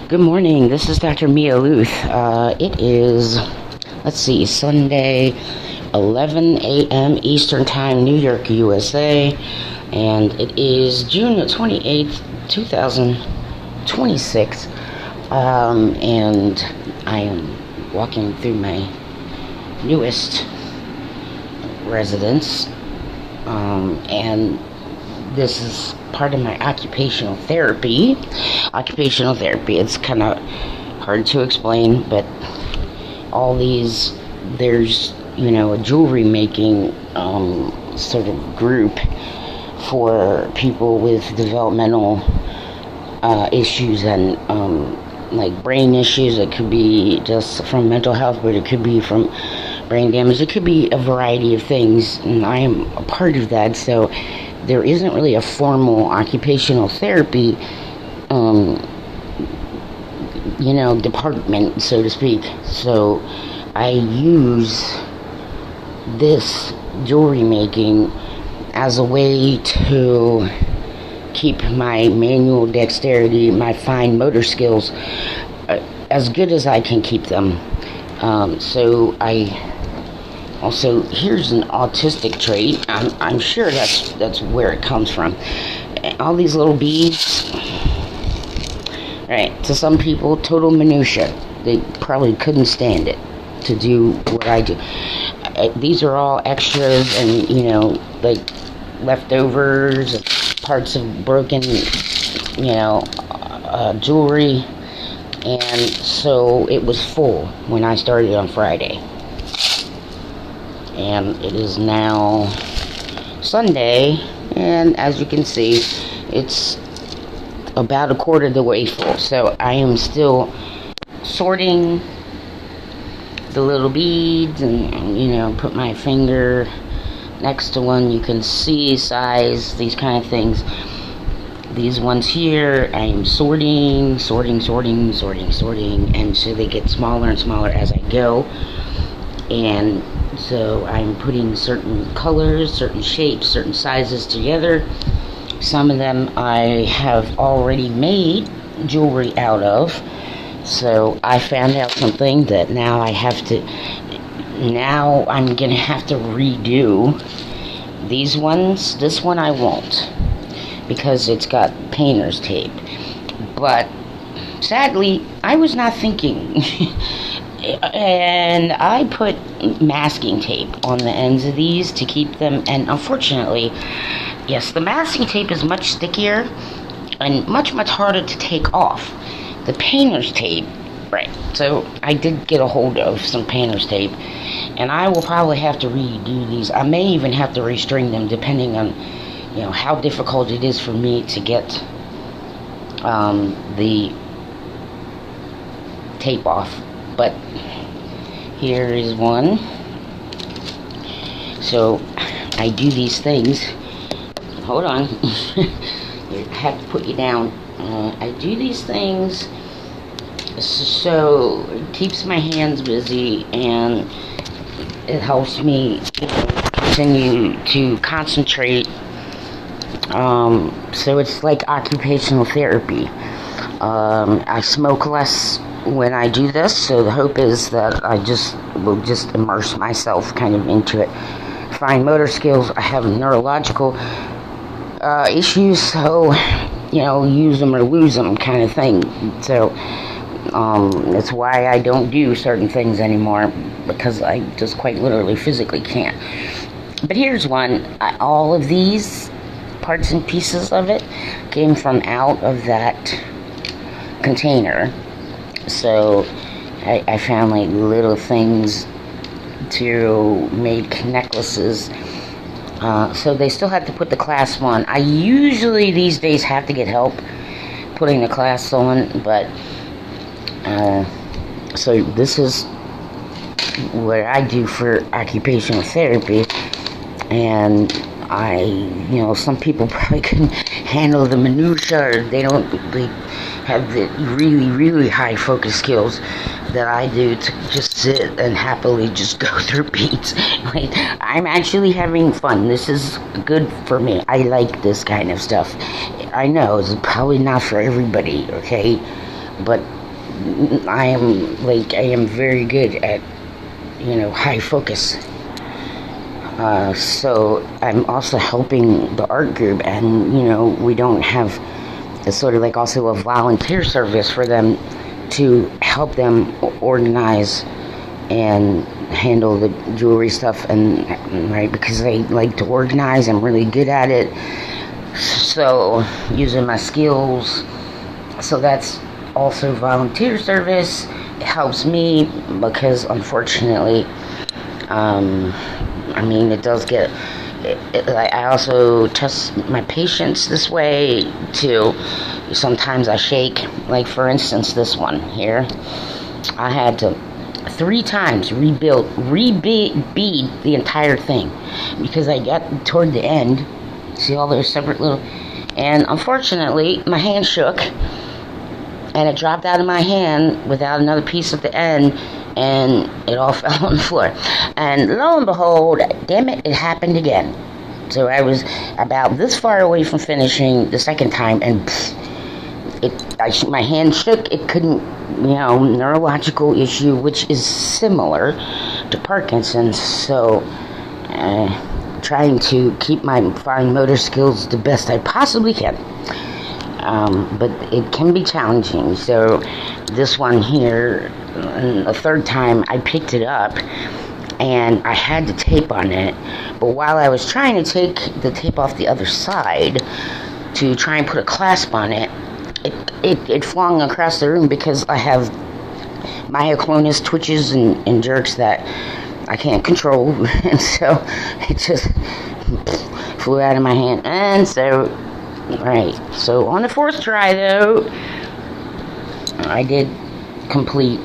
Good morning. This is Dr. Mia Luth. It is, Sunday, 11 a.m. Eastern Time, New York, USA, and it is June the 28th, 2026, and I am walking through my newest residence, and this is part of my occupational therapy. It's kind of hard to explain, but all these, there's, a jewelry making sort of group for people with developmental issues and like brain issues. It could be just from mental health, but it could be from brain damage. It could be a variety of things, and I am a part of that. So there isn't really a formal occupational therapy, department, so to speak. So I use this jewelry making as a way to keep my manual dexterity, my fine motor skills, as good as I can keep them. So also, here's an autistic trait. I'm sure that's where it comes from. All these little beads, right? To some people, total minutia. They probably couldn't stand it to do what I do. These are all extras and, like leftovers, parts of broken, jewelry. And so it was full when I started on Friday. And it is now Sunday, and as you can see, it's about a quarter of the way full. So I am still sorting the little beads and, put my finger next to one. You can see size, these kind of things. These ones here, I am sorting, and so they get smaller and smaller as I go. And so I'm putting certain colors, certain shapes, certain sizes together. Some of them I have already made jewelry out of. So I found out something that now I'm going to have to redo. These ones, this one I won't, because it's got painter's tape. But sadly, I was not thinking. And I put masking tape on the ends of these to keep them, and unfortunately, yes, the masking tape is much stickier and much harder to take off. The painter's tape, right, so I did get a hold of some painter's tape, and I will probably have to redo these. I may even have to restring them depending on, how difficult it is for me to get the tape off. But here is one. So I do these things. Hold on. I have to put you down. I do these things so it keeps my hands busy, and it helps me continue to concentrate. So it's like occupational therapy. I smoke less when I do this, so the hope is that I will immerse myself kind of into it. Fine motor skills, I have neurological issues, so use them or lose them kind of thing. So that's why I don't do certain things anymore, because I just quite literally physically can't. But here's one. All of these parts and pieces of it came from out of that container. So I found like little things to make necklaces. So they still had to put the clasp on. I usually these days have to get help putting the clasps on, but so this is what I do for occupational therapy. And some people probably couldn't handle the minutia, or they have the really, really high focus skills that I do to just sit and happily just go through beats. Like, I'm actually having fun. This is good for me. I like this kind of stuff. I know it's probably not for everybody, okay? but I am very good at, high focus. So I'm also helping the art group, and we don't have it's sort of like also a volunteer service for them to help them organize and handle the jewelry stuff, and right, because they like to organize. I'm really good at it, so using my skills. So that's also volunteer service. It helps me because unfortunately, it does get. I also test my patience this way too. Sometimes I shake. Like for instance, this one here, I had to 3 times rebead the entire thing because I got toward the end. See all those separate little, and unfortunately my hand shook and it dropped out of my hand without another piece at the end, and it all fell on the floor. And lo and behold, damn it, it happened again. So I was about this far away from finishing the second time, and my hand shook. It couldn't, neurological issue, which is similar to Parkinson's. So trying to keep my fine motor skills the best I possibly can. But it can be challenging. So this one here, a third time I picked it up and I had the tape on it, but while I was trying to take the tape off the other side to try and put a clasp on it, it flung across the room because I have myoclonus twitches and jerks that I can't control, and so it just flew out of my hand. And so, right, so on the 4th try though, I did complete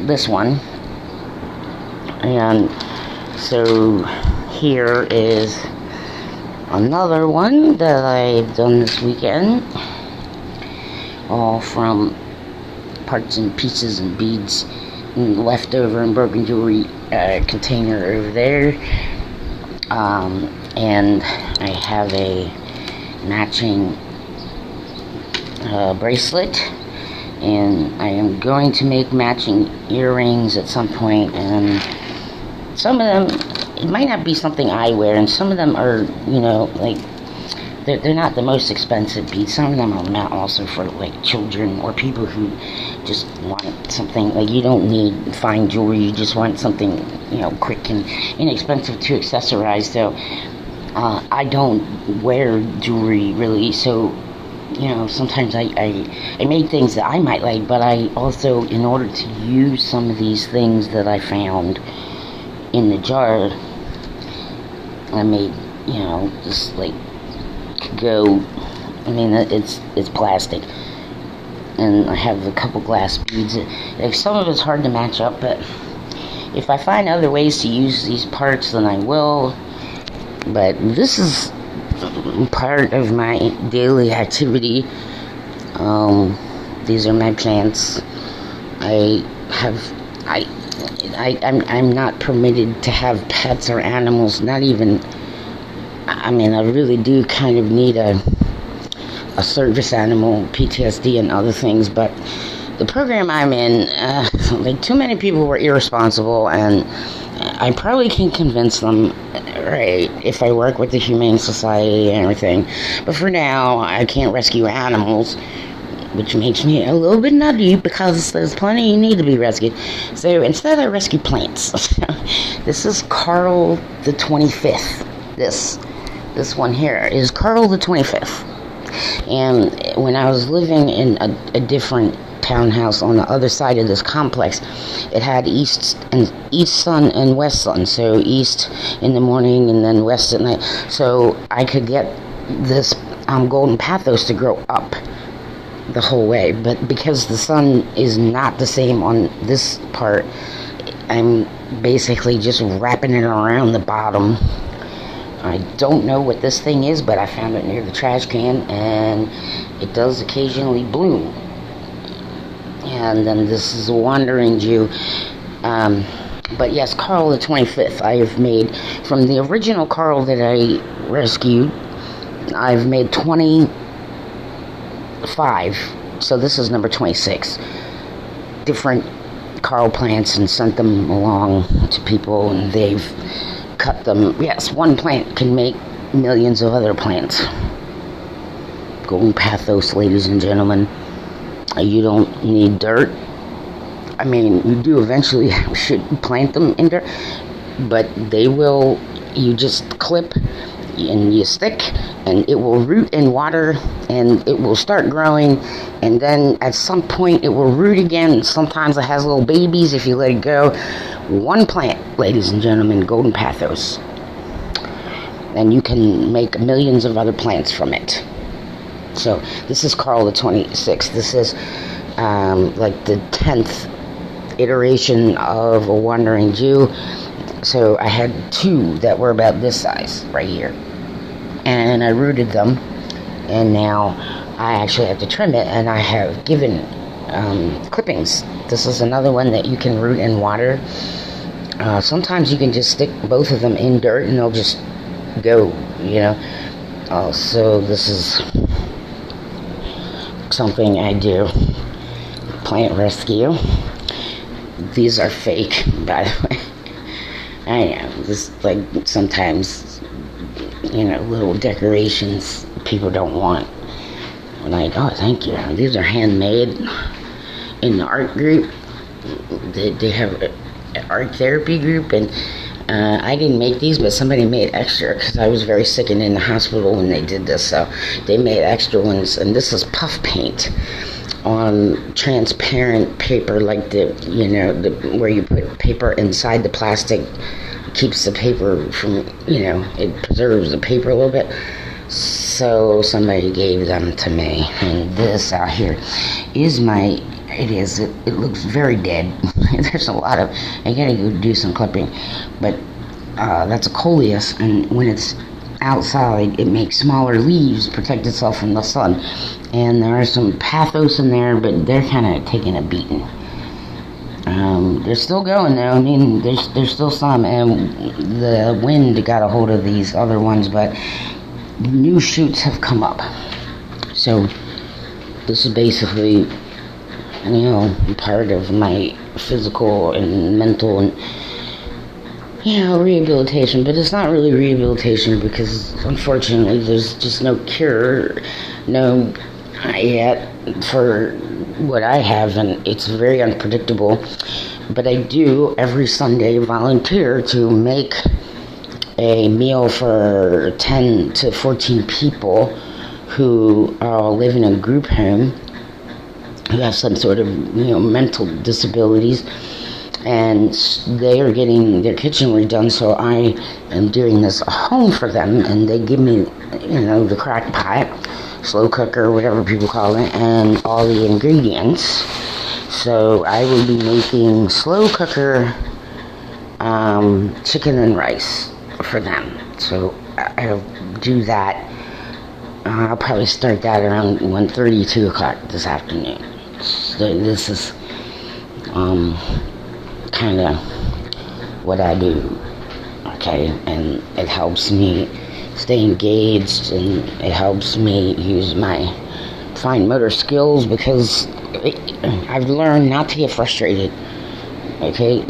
this one. And so here is another one that I've done this weekend, all from parts and pieces and beads and leftover and broken jewelry container over there. And I have a matching bracelet, and I am going to make matching earrings at some point, and some of them, it might not be something I wear, and some of them are, they're not the most expensive beads. Some of them are meant also for, children or people who just want something, you don't need fine jewelry, you just want something, quick and inexpensive to accessorize. So, I don't wear jewelry, really, so, sometimes I make things that I might like, but I also, in order to use some of these things that I found in the jar, I made, just it's plastic, and I have a couple glass beads. Some of it's hard to match up, but if I find other ways to use these parts, then I will. But this is part of my daily activity. These are my plants. I'm not permitted to have pets or animals, not even, I really do kind of need a service animal, PTSD and other things, but the program I'm in, too many people were irresponsible, and I probably can convince them, right, if I work with the Humane Society and everything. But for now, I can't rescue animals, which makes me a little bit nutty because there's plenty you need to be rescued. So instead, I rescue plants. This is Carl the 25th. This one here is Carl the 25th. And when I was living in a different townhouse on the other side of this complex, it had east sun and west sun. So east in the morning and then west at night. So I could get this golden pathos to grow up the whole way. But because the sun is not the same on this part, I'm basically just wrapping it around the bottom. I don't know what this thing is, but I found it near the trash can, and it does occasionally bloom. And then this is a wandering Jew. But yes, Carl the 25th, I have made, from the original Carl that I rescued, I've made 25 So this is number 26. Different Carl plants and sent them along to people, and they've cut them. Yes, one plant can make millions of other plants. Golden Pathos, ladies and gentlemen. You don't need dirt. I mean, you do eventually should plant them in dirt, but they will, you just clip and you stick, and it will root in water, and it will start growing, and then at some point it will root again. Sometimes it has little babies if you let it go. One plant, ladies and gentlemen, Golden Pathos. And you can make millions of other plants from it. So this is Carl the 26th. This is like the 10th iteration of a Wandering Jew. So I had 2 that were about this size right here, and I rooted them, and now I actually have to trim it, and I have given clippings. This is another one that you can root in water. Sometimes you can just stick both of them in dirt and they'll just go, you know. So this is something I do. Plant rescue. These are fake, by the way. I know, this, like, sometimes, you know, little decorations people don't want. I'm like, oh, thank you. These are handmade in the art group. They have an art therapy group, and I didn't make these, but somebody made extra, because I was very sick and in the hospital when they did this, so they made extra ones, and this is puff paint on transparent paper, like the, you know, where you put paper inside the plastic. It keeps the paper from, you know, it preserves the paper a little bit. So somebody gave them to me, and this out here is my, it looks very dead. There's a lot of, I gotta go do some clipping, but that's a coleus, and when it's outside it makes smaller leaves, protect itself from the sun. And there are some pathos in there, but they're kind of taking a beating. They're still going though. I mean, there's still some, and the wind got a hold of these other ones, but new shoots have come up. So this is basically, you know, part of my physical and mental and, you know, rehabilitation. But it's not really rehabilitation, because unfortunately there's just no cure, no yet for what I have, and it's very unpredictable. But I do every Sunday volunteer to make a meal for 10 to 14 people who live in a group home, who have some sort of, you know, mental disabilities, and they are getting their kitchen redone. So I am doing this at home for them, and they give me, you know, the crock pot, slow cooker, whatever people call it, and all the ingredients. So I will be making slow cooker chicken and rice for them. So I'll do that. I'll probably start that around 1:30, 2 o'clock this afternoon. So this is kind of what I do, okay? And it helps me stay engaged, and it helps me use my fine motor skills, because I've learned not to get frustrated, okay?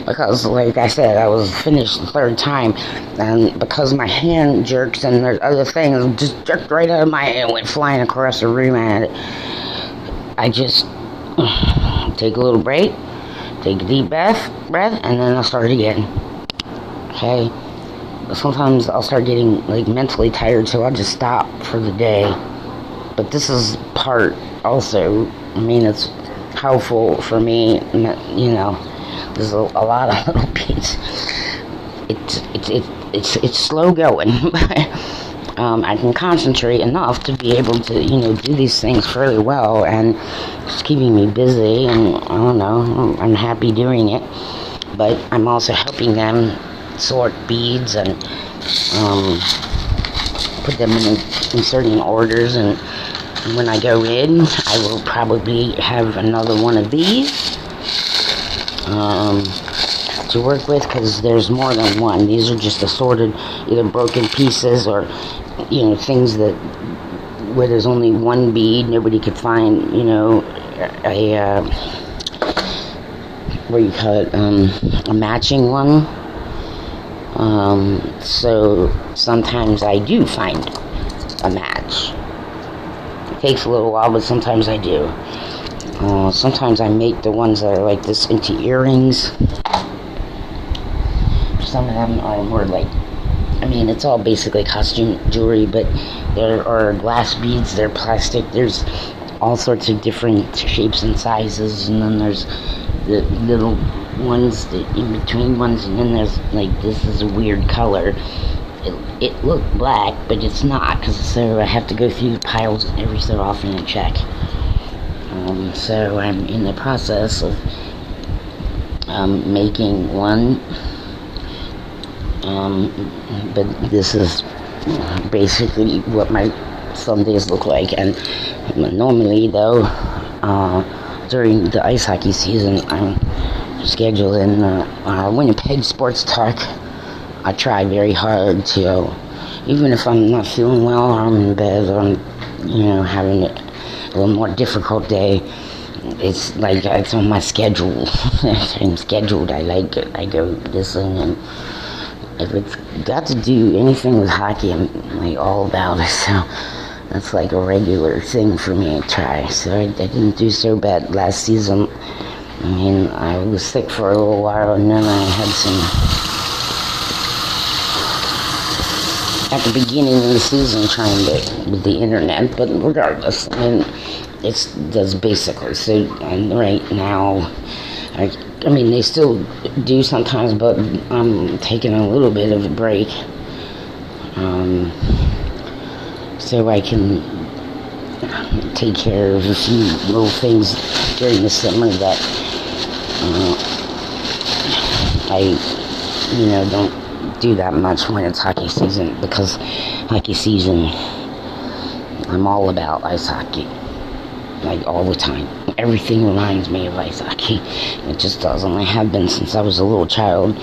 Because, like I said, I was finished the 3rd time, and because my hand jerks and there's other things just jerked right out of my hand, went flying across the room, and I just take a little break, take a deep breath, and then I'll start again, okay? Sometimes I'll start getting, like, mentally tired, so I'll just stop for the day. But this is part also, I mean, it's helpful for me, you know. There's a lot of little beats. It's slow going, but I can concentrate enough to be able to, you know, do these things fairly well, and it's keeping me busy, and I don't know, I'm happy doing it. But I'm also helping them sort beads and put them in certain orders, and when I go in, I will probably have another one of these to work with, because there's more than one. These are just assorted, either broken pieces or, you know, things that where there's only one bead. Nobody could find, a what do you call it? A matching one. So sometimes I do find a match. It takes a little while, but sometimes I do. Sometimes I make the ones that are like this into earrings. Some of them are more like, it's all basically costume jewelry, but there are glass beads, they're plastic, there's all sorts of different shapes and sizes, and then there's the little ones, the in-between ones, and then there's like, this is a weird color. It looked black, but it's not, so I have to go through the piles every so often and check. So I'm in the process of making one, but this is basically what my Sundays look like. And normally, though, during the ice hockey season, I'm scheduled in Winnipeg Sports Talk. I try very hard to, even if I'm not feeling well, or I'm in bed, or I'm, having a little more difficult day, it's like it's on my schedule. I'm scheduled. I go listen, and if it's got to do anything with hockey, I'm like all about it. So that's like a regular thing for me to try. So I didn't do so bad last season. I was sick for a little while, and then I had some at the beginning of the season trying to with the internet. But regardless, it does basically. So right now, they still do sometimes, but I'm taking a little bit of a break, so I can take care of a few little things during the summer that I don't do that much when it's hockey season, because hockey season, I'm all about ice hockey. Like all the time. Everything reminds me of ice hockey. It just does, and I have been since I was a little child.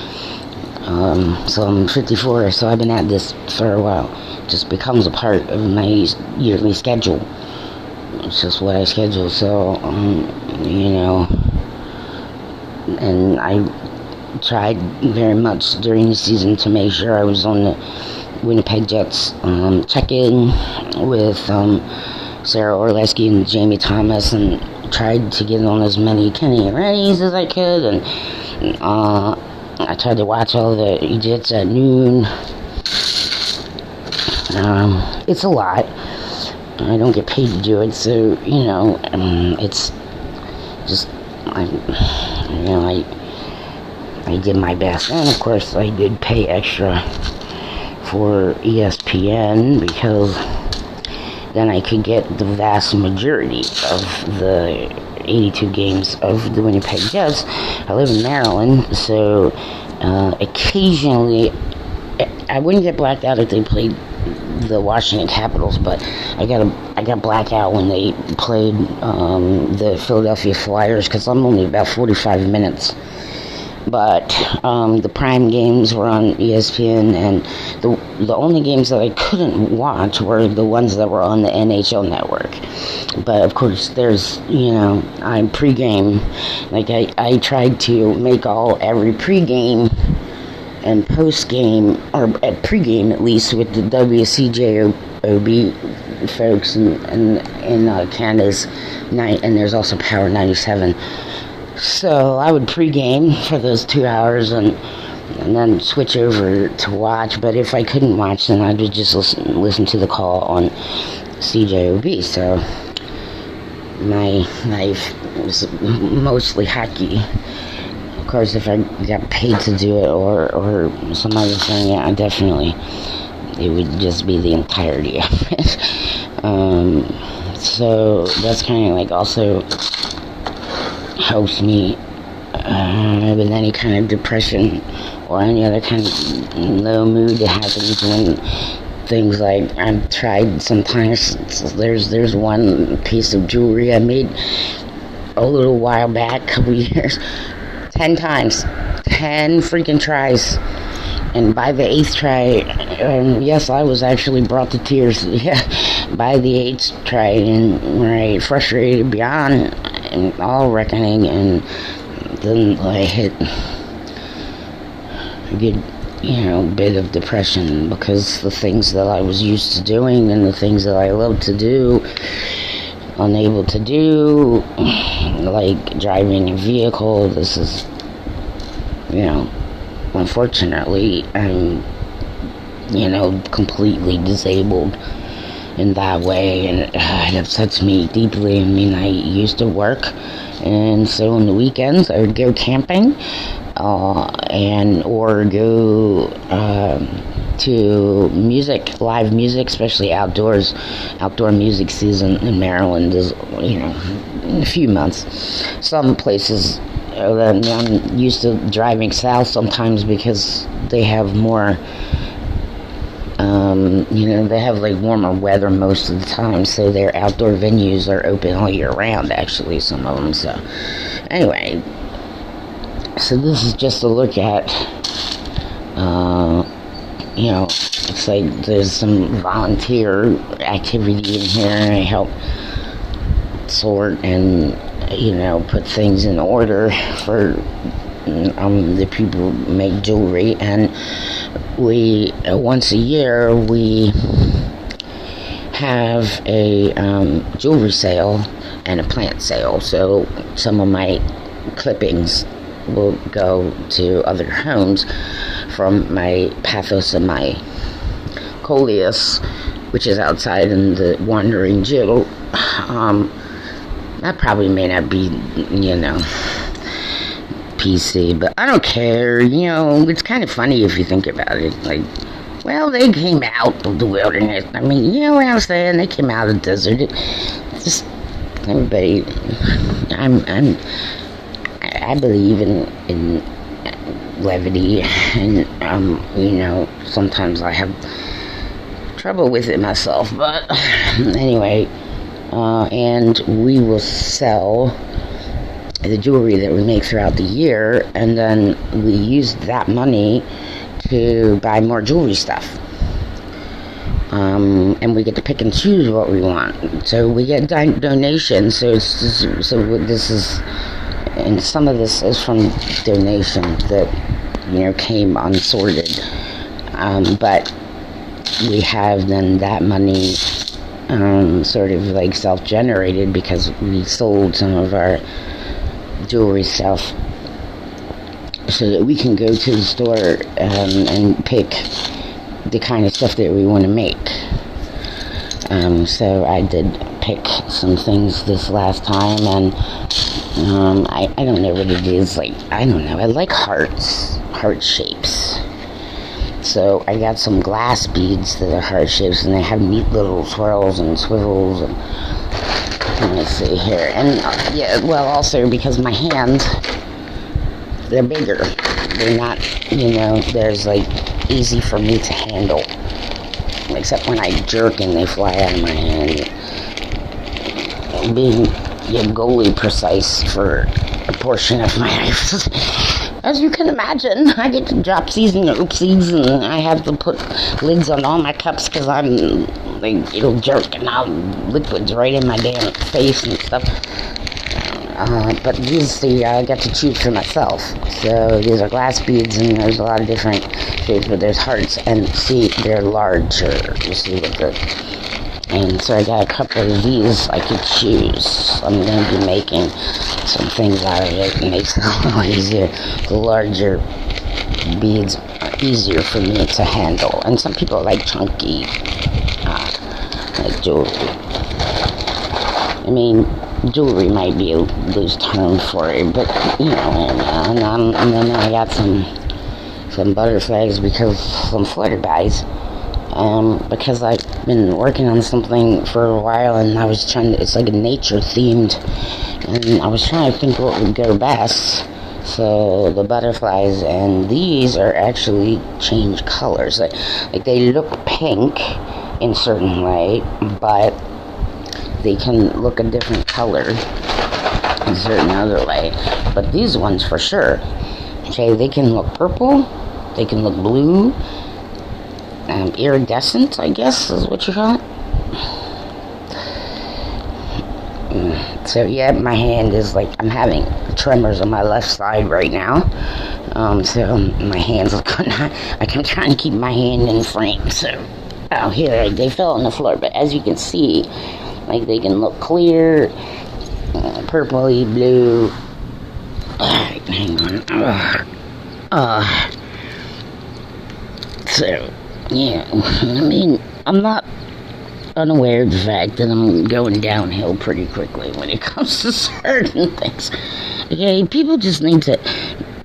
So I'm 54, so I've been at this for a while. It just becomes a part of my yearly schedule. It's just what I schedule. So, and I tried very much during the season to make sure I was on the Winnipeg Jets check-in with Sarah Orlesky and Jamie Thomas, and tried to get on as many Kenny and Rennies as I could, and I tried to watch all the Jets at noon. It's a lot. I don't get paid to do it, so it's just I did my best, and of course I did pay extra for ESPN, because then I could get the vast majority of the 82 games of the Winnipeg Jets. I live in Maryland, so occasionally I wouldn't get blacked out if they played the Washington Capitals, but I got blacked out when they played the Philadelphia Flyers, because I'm only about 45 minutes. But the prime games were on ESPN, and the only games that I couldn't watch were the ones that were on the NHL network. But of course, there's, I'm pregame. Like I tried to make every pregame and postgame, or at pregame at least, with the WCJOB folks in Canada's night, and there's also Power 97. So I would pregame for those 2 hours and then switch over to watch. But if I couldn't watch, then I would just listen to the call on CJOB. So my life was mostly hockey. Of course, if I got paid to do it or some other thing, yeah, definitely it would just be the entirety of it. So that's kind of like also helps me with any kind of depression or any other kind of low mood that happens when things like I've tried sometimes. There's one piece of jewelry I made a little while back, a couple years, 10 times, 10 freaking tries. And by the 8th try, yes, I was actually brought to tears. Yeah, by the eights, trying, right, frustrated beyond all reckoning, and then I hit a good, bit of depression, because the things that I was used to doing and the things that I love to do, unable to do, like driving a vehicle. This is, unfortunately, I'm, completely disabled in that way, and it upsets me deeply. I mean, I used to work, and so on the weekends I would go camping, or go to live music, especially outdoor music season in Maryland is, in a few months. Some places, I'm used to driving south sometimes because they have more, they have like warmer weather most of the time, so their outdoor venues are open all year round, actually, some of them. So anyway, so this is just a look at, it's like there's some volunteer activity in here, and I help sort and, put things in order for the people who make jewelry. And we, once a year, we have a jewelry sale and a plant sale. So some of my clippings will go to other homes from my Pathos and my Coleus, which is outside in the Wandering Jew. That probably may not be, PC, but I don't care. It's kind of funny if you think about it. Like, well, they came out of the wilderness. I mean, you know what I'm saying? They came out of the desert. Just everybody. I believe in levity, and sometimes I have trouble with it myself. But anyway, and we will sell the jewelry that we make throughout the year, and then we use that money to buy more jewelry stuff. And we get to pick and choose what we want. So we get donations. So this is, and some of this is from donations that came unsorted. But we have then that money sort of like self-generated, because we sold some of our jewelry stuff, so that we can go to the store and pick the kind of stuff that we want to make. So I did pick some things this last time, and I don't know what it is. Like, I don't know. I like heart shapes. So I got some glass beads that are heart shapes, and they have neat little swirls and swivels. And let me see here. And also because my hands, they're bigger. They're not, there's like easy for me to handle. Except when I jerk and they fly out of my hand. Being goalie precise for a portion of my life. As you can imagine, I get to dropsies and oopsies, and I have to put lids on all my cups because I'm, like, it'll jerk and I'll liquids right in my damn face and stuff. But these, I get to choose for myself. So these are glass beads, and there's a lot of different shapes, but there's hearts, and see, they're larger. You see what and so I got a couple of these I could choose. I'm going to be making some things out of it. It makes it a little easier. The larger beads are easier for me to handle. And some people like chunky, like jewelry. I mean, jewelry might be a loose term for it, but, and then I got some butterflies, because some flutterbies. Because I've been working on something for a while, and I was it's like a nature themed, and I was trying to think what would go best. So the butterflies, and these are actually change colors. Like they look pink in certain way, but they can look a different color in certain other way. But these ones for sure, okay, they can look purple, they can look blue, iridescent, I guess is what you call it. So yeah, my hand is like, I'm having tremors on my left side right now. So my hands are like, I'm trying to keep my hand in the frame. So, oh, here, they fell on the floor. But as you can see, like, they can look clear, purpley, blue. Alright, hang on. So, yeah, I mean, I'm not unaware of the fact that I'm going downhill pretty quickly when it comes to certain things. Okay, people just need to,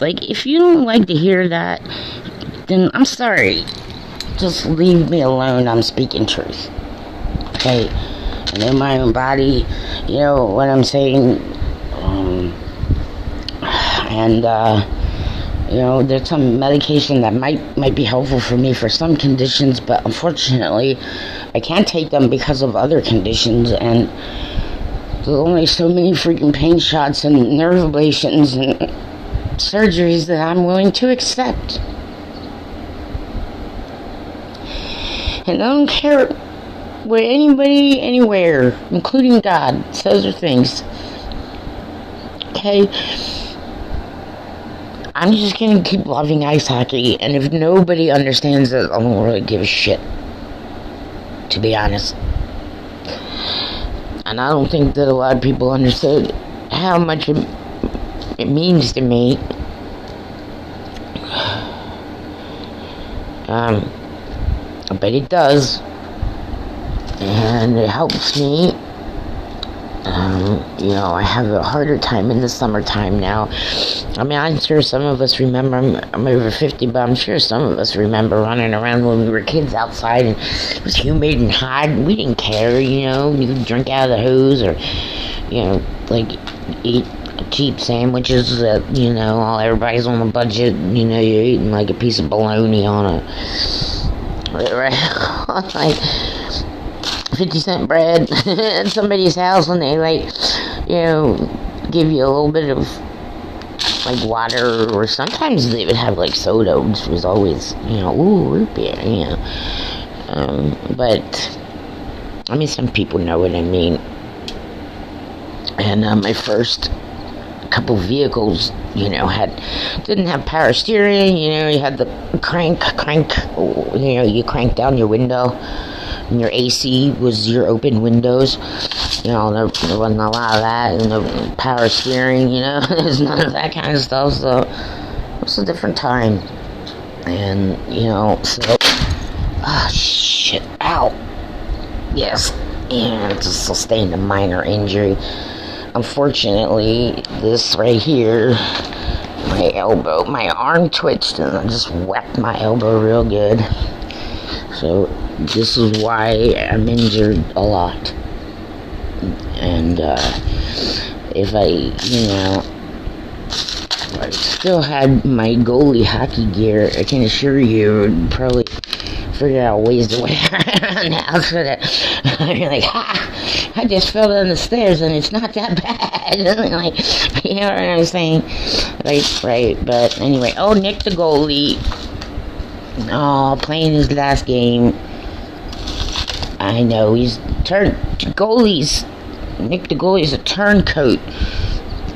like, if you don't like to hear that, then I'm sorry. Just leave me alone. I'm speaking truth. Okay, I know my own body, you know what I'm saying, and you know, there's some medication that might be helpful for me for some conditions, but unfortunately, I can't take them because of other conditions, and there's only so many freaking pain shots and nerve ablations and surgeries that I'm willing to accept. And I don't care what anybody, anywhere, including God, says or thinks. Okay? I'm just gonna keep loving ice hockey, and if nobody understands it, I don't really give a shit, to be honest. And I don't think that a lot of people understood how much it means to me. But it does, and it helps me. You know, I have a harder time in the summertime now. I mean, I'm sure some of us remember, I'm over 50, but I'm sure some of us remember running around when we were kids outside, and it was humid and hot, and we didn't care, you know. You could drink out of the hose, or, you know, like, eat cheap sandwiches that, you know, while everybody's on a budget, you know, you're eating like a piece of bologna on like 50-cent bread at somebody's house, and they, like, you know, give you a little bit of, like, water, or sometimes they would have, like, soda, which was always, you know, ooh, root beer, you know. But, I mean, some people know what I mean. And my first couple vehicles, you know, didn't have power steering, you know, you had the crank, you know, you crank down your window, and your AC was your open windows. You know, there wasn't a lot of that, and no power steering, you know, there's none of that kind of stuff, so it was a different time. And, you know, so, shit, ow, yes, and just sustained a minor injury. Unfortunately, this right here, my elbow, my arm twitched, and I just whacked my elbow real good. So this is why I'm injured a lot. And if I, you know, if I still had my goalie hockey gear, I can assure you, it would probably figure out ways to wear around the house for that. You're like, I just fell down the stairs and it's not that bad. Like, you know what I'm saying? Like, right, but anyway, Nick the goalie, playing his last game. I know, he's goalies. Nick the goalie is a turncoat.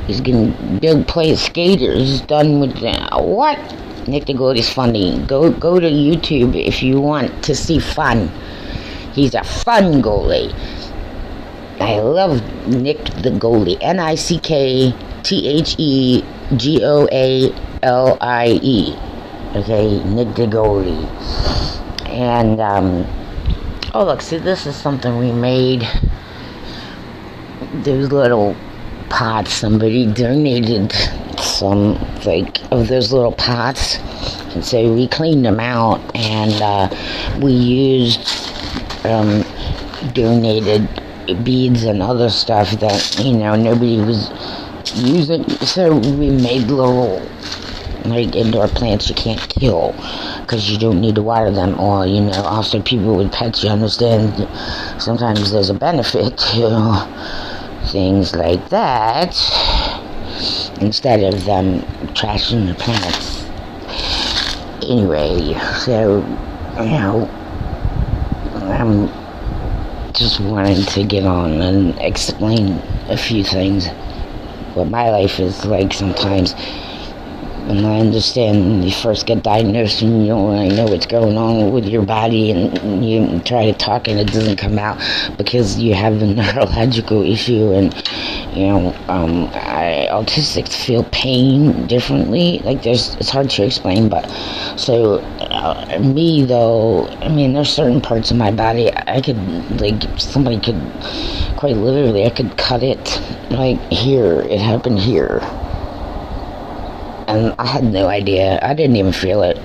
He's gonna play a skater. He's done with what? Nick the goalie's funny. Go to YouTube if you want to see fun. He's a fun goalie. I love Nick the goalie. NICKTHEGOALIE. Okay, Nick the goalie. And look, see, this is something we made. Those little pots, somebody donated some, like, of those little pots, and so we cleaned them out, and we used donated beads and other stuff that, you know, nobody was using, so we made little, like, indoor plants you can't kill, because you don't need to water them, or, you know, also people with pets, you understand, sometimes there's a benefit to things like that, instead of them trashing the plants. Anyway, so, you know, I'm just wanting to get on and explain a few things, what my life is like sometimes. And I understand when you first get diagnosed and you don't really know what's going on with your body, and you try to talk and it doesn't come out because you have a neurological issue. And autistics feel pain differently. Like it's hard to explain, but so me though, I mean, there's certain parts of my body I could, like, somebody could quite literally, I could cut it, like here, it happened here. And I had no idea. I didn't even feel it.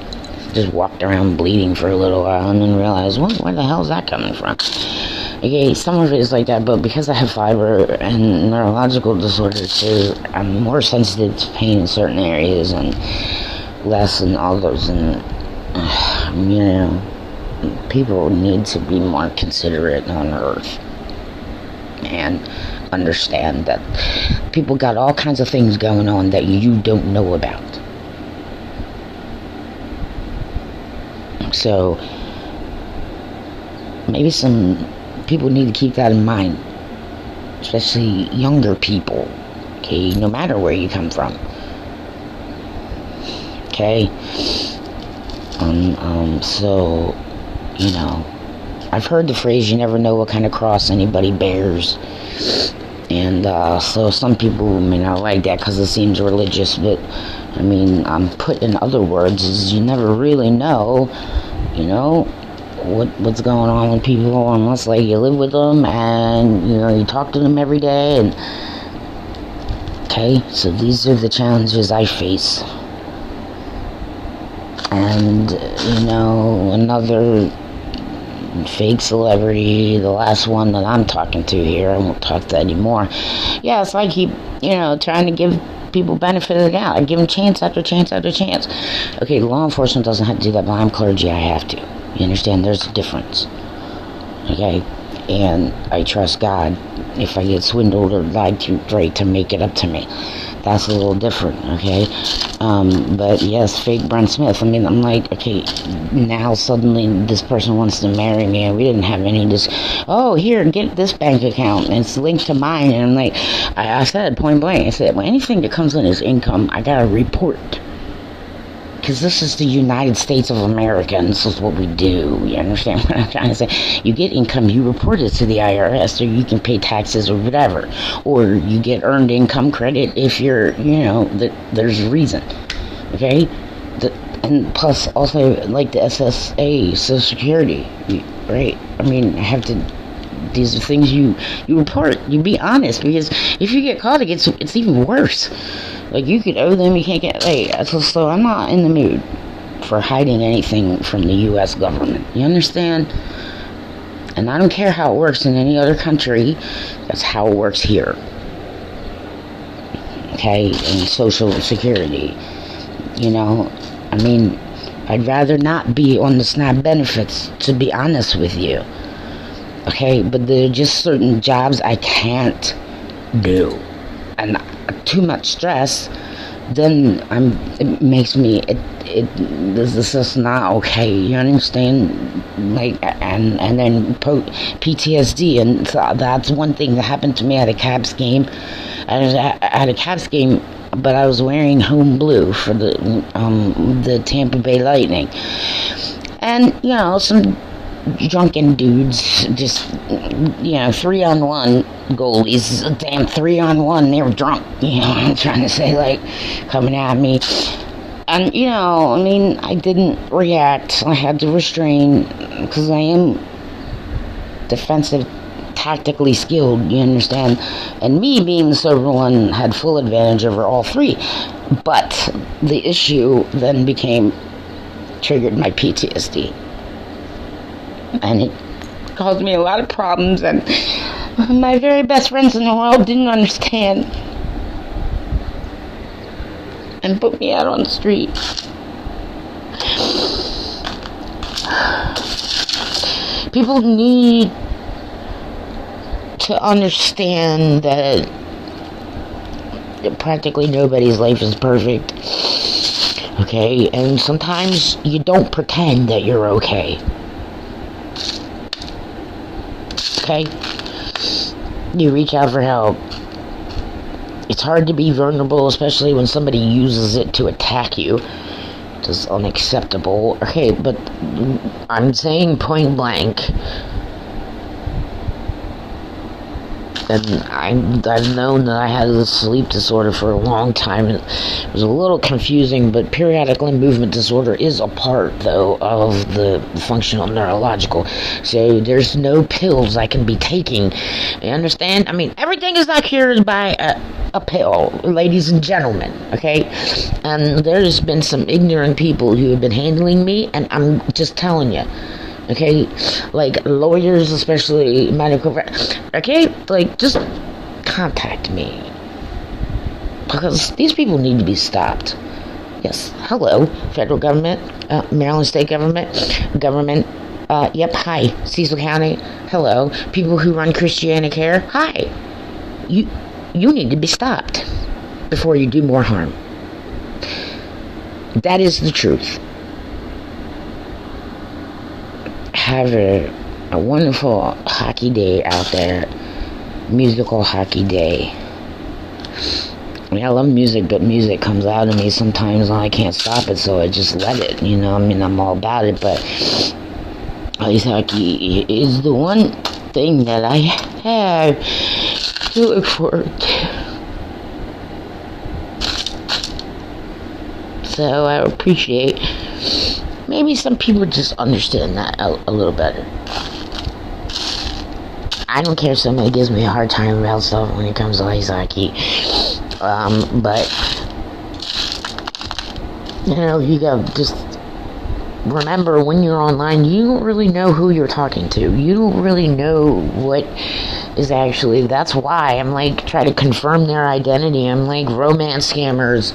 Just walked around bleeding for a little while and then realized, where the hell is that coming from? Okay, some of it is like that, but because I have fiber and neurological disorders too, I'm more sensitive to pain in certain areas and less in others. And, people need to be more considerate on Earth and understand that people got all kinds of things going on that you don't know about. So maybe some people need to keep that in mind, especially younger people, okay, no matter where you come from, okay. So I've heard the phrase, you never know what kind of cross anybody bears. And so some people may not like that because it seems religious, but I mean, put in other words, is you never really know, what's going on with people unless, like, you live with them and you talk to them every day. And okay, so these are the challenges I face. And another fake celebrity, the last one that I'm talking to here, I won't talk to anymore. Yes, I keep, trying to give people benefit of the doubt. I give them chance after chance after chance. Okay, law enforcement doesn't have to do that, but I'm clergy, I have to. You understand? There's a difference. Okay? And I trust God if I get swindled or lied to, right, to make it up to me. That's a little different, okay? But yes, fake Brent Smith. I mean, I'm like, okay, now suddenly this person wants to marry me, and we didn't have any here, get this bank account, and it's linked to mine. And I'm like, I said point blank, I said, well, anything that comes in as income, I gotta report. Because this is the United States of America, and this is what we do. You understand what I'm trying to say? You get income, you report it to the IRS, or you can pay taxes or whatever. Or you get earned income credit if you're, that there's a reason. Okay? And plus, also, like the SSA, Social Security, right? I mean, these are things you report. You be honest, because if you get caught, it's even worse. Like, you could owe them, you can't get, so I'm not in the mood for hiding anything from the U.S. government. You understand? And I don't care how it works in any other country. That's how it works here. Okay? And Social Security. I mean, I'd rather not be on the SNAP benefits, to be honest with you. Okay? But there are just certain jobs I can't do. And too much stress, then it makes me, this is just not okay, you understand? Like, and then PTSD, and so that's one thing that happened to me at a Caps game. I was at a Caps game, but I was wearing home blue for the Tampa Bay Lightning. And, some drunken dudes, just 3-on-1 goalies, damn 3-on-1, they were drunk, I'm trying to say, like, coming at me. And I mean, I didn't react. I had to restrain because I am defensive, tactically skilled, you understand? And me being the sober one had full advantage over all three. But the issue then triggered my PTSD. And it caused me a lot of problems, and my very best friends in the world didn't understand and put me out on the street. People need to understand that practically nobody's life is perfect. Okay? And sometimes you don't pretend that you're okay. Okay? You reach out for help. it's hard to be vulnerable, especially when somebody uses it to attack you. It's unacceptable. Okay, but I'm saying point blank, and I've known that I had a sleep disorder for a long time, and it was a little confusing, but periodic limb movement disorder is a part, though, of the functional neurological. So there's no pills I can be taking. You understand? I mean, everything is not cured by a pill, ladies and gentlemen, okay? And there's been some ignorant people who have been handling me, and I'm just telling you. Okay, like lawyers, especially medical, okay, like just contact me, because these people need to be stopped. Yes, hello, federal government, Maryland state government, yep, hi, Cecil County, hello, people who run Christiana Care, hi, you need to be stopped before you do more harm. That is the truth. Have a wonderful hockey day out there. Musical hockey day. I mean, I love music, but music comes out of me sometimes and I can't stop it, so I just let it, you know. I mean, I'm all about it, but ice hockey is the one thing that I have to look forward to. So I appreciate. Maybe some people just understand that a little better. I don't care if somebody gives me a hard time about stuff when it comes to ice hockey. But, you know, you gotta just remember when you're online, you don't really know who you're talking to. You don't really know what is actually, that's why I'm like, try to confirm their identity. I'm like, romance scammers,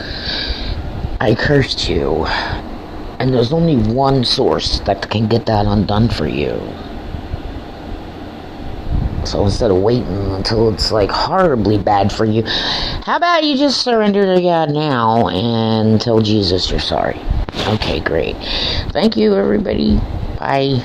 I cursed you. And there's only one source that can get that undone for you. So instead of waiting until it's like horribly bad for you, how about you just surrender to God now and tell Jesus you're sorry? Okay, great. Thank you, everybody. Bye.